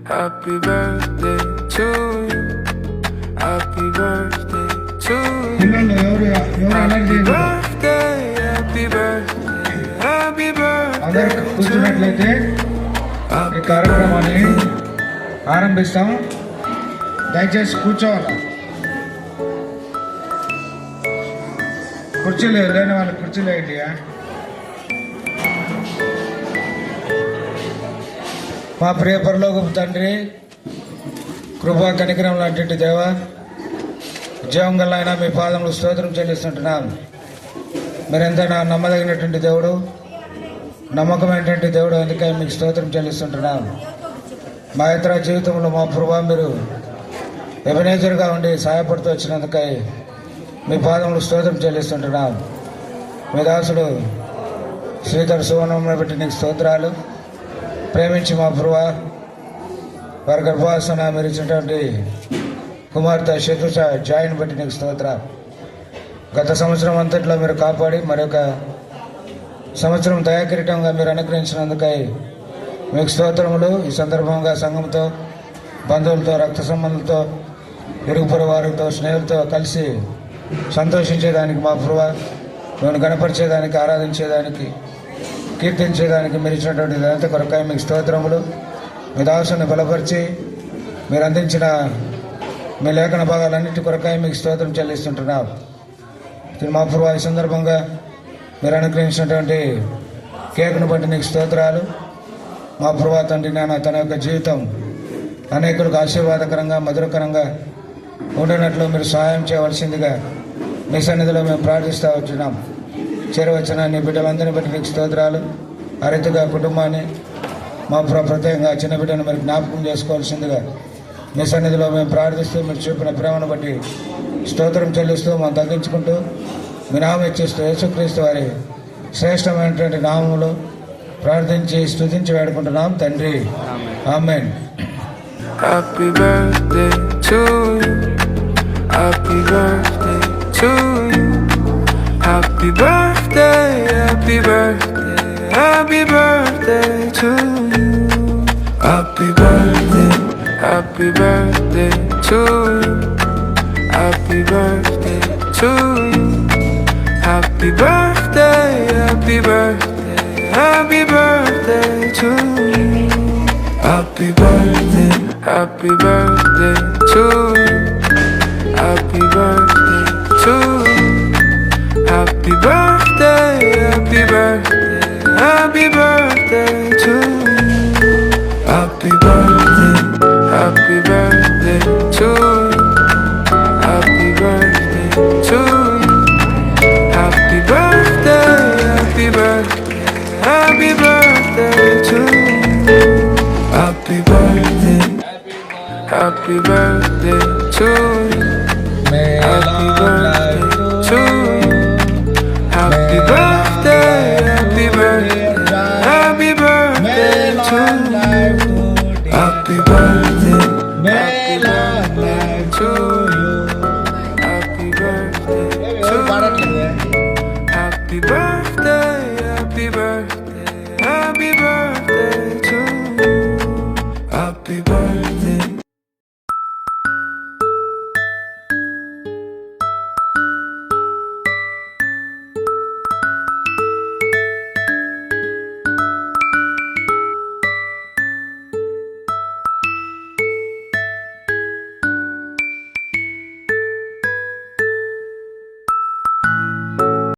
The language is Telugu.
Happy birthday to you. Happy birthday to you. పిల్లలు ఎవరు allergy Birthday, happy birthday, happy birthday. అందరు కూర్చున్నట్లయితే ఈ కార్యక్రమాన్ని ఆరంభిస్తాం. దయచేసి కూర్చోవాలి. కుర్చీలు లేని వాళ్ళు కుర్చీలు వేయండి. మా ప్రియ పరలోకపు తండ్రి, కృపా కనికరం లాంటి దేవ, జీవం గల ఆయన మీ పాదములు స్తోత్రం చెల్లిస్తుంటున్నాం. మీరెంత నమ్మదగినటువంటి దేవుడు, నమ్మకమైనటువంటి దేవుడు, అందుకే మీకు స్తోత్రం చెల్లిస్తుంటున్నాం. మా ఇతర జీవితంలో మా ప్రభా మీరు ఎబనేజర్గా ఉండి సహాయపడుతూ వచ్చినందుకై మీ పాదములు స్తోత్రం చెల్లిస్తుంటున్నాం. మీ దాసుడు శ్రీధర్ సువర్ణంలో బట్టి నీకు స్తోత్రాలు. ప్రేమించి మా ప్రభా వారి గర్భవాసన మీరు ఇచ్చినటువంటి కుమార్తె శత్రుష జాయిని బట్టి నీకు స్తోత్రాలు. గత సంవత్సరం అంతట్లో మీరు కాపాడి మరొక సంవత్సరం దయాకిరీటంగా మీరు అనుగ్రహించినందుకై మీకు స్తోత్రములు. ఈ సందర్భంగా సంఘంతో, బంధువులతో, రక్త సంబంధులతో, ఇరుగు పొరుగు వారితో, స్నేహితులతో కలిసి సంతోషించేదానికి మా ప్రభా మేము గణపరిచేదానికి, ఆరాధించేదానికి, కీర్తించేదానికి మీరు ఇచ్చినటువంటి దాంతో కొరకాయ మీకు స్తోత్రములు. మీ దాసుని బలపరిచి మీరు అందించిన మీ లేఖన భాగాలన్నింటి కొరకాయ మీకు స్తోత్రం చెల్లిస్తుంటున్నాం. మా ప్రభా ఈ సందర్భంగా మీరు అనుగ్రహించినటువంటి కేకును బట్టి నీకు స్తోత్రాలు. మా ప్రభా తండ్రి నాన్న తన యొక్క జీవితం అనేకులకు ఆశీర్వాదకరంగా, మధురకరంగా ఉండినట్లు మీరు సహాయం చేయవలసిందిగా మీ సన్నిధిలో మేము ప్రార్థిస్తూ వచ్చినాం. చేరవచ్చిన నీ బిడ్డలందరినీ బట్టి నీకు స్తోత్రాలు. ఆ రీతిగా కుటుంబాన్ని మా ప్రత్యేకంగా చిన్న బిడ్డను మీరు జ్ఞాపకం చేసుకోవాల్సిందిగా మీ సన్నిధిలో మేము ప్రార్థిస్తూ మీరు చూపిన ప్రేమను బట్టి స్తోత్రం చెల్లిస్తూ మనం తగ్గించుకుంటూ మీ నామం ఇచ్చిస్తూ యేసుక్రీస్తు వారి శ్రేష్టమైనటువంటి నామములో ప్రార్థించి స్తుతించి వేడుకుంటున్నాం తండ్రి. ఆమేన్. Happy birthday to you. Happy birthday to you. Happy birthday, happy birthday, happy birthday to you. Happy birthday, happy birthday to you. Happy birthday to you. Happy birthday, happy birthday, happy birthday to you. Happy birthday, happy birthday to you. Happy birthday to you. Happy birthday, happy birthday, happy birthday to you. Happy birthday, happy birthday to you. Happy birthday to you. Happy birthday, happy birthday, happy birthday to you. Happy birthday, happy birthday to you. Happy birthday to you. Happy birthday, happy birthday, happy birthday to you. Happy birthday, happy birthday to you. Happy birthday to you. Happy birthday, happy birthday, happy birthday to you. Happy birthday.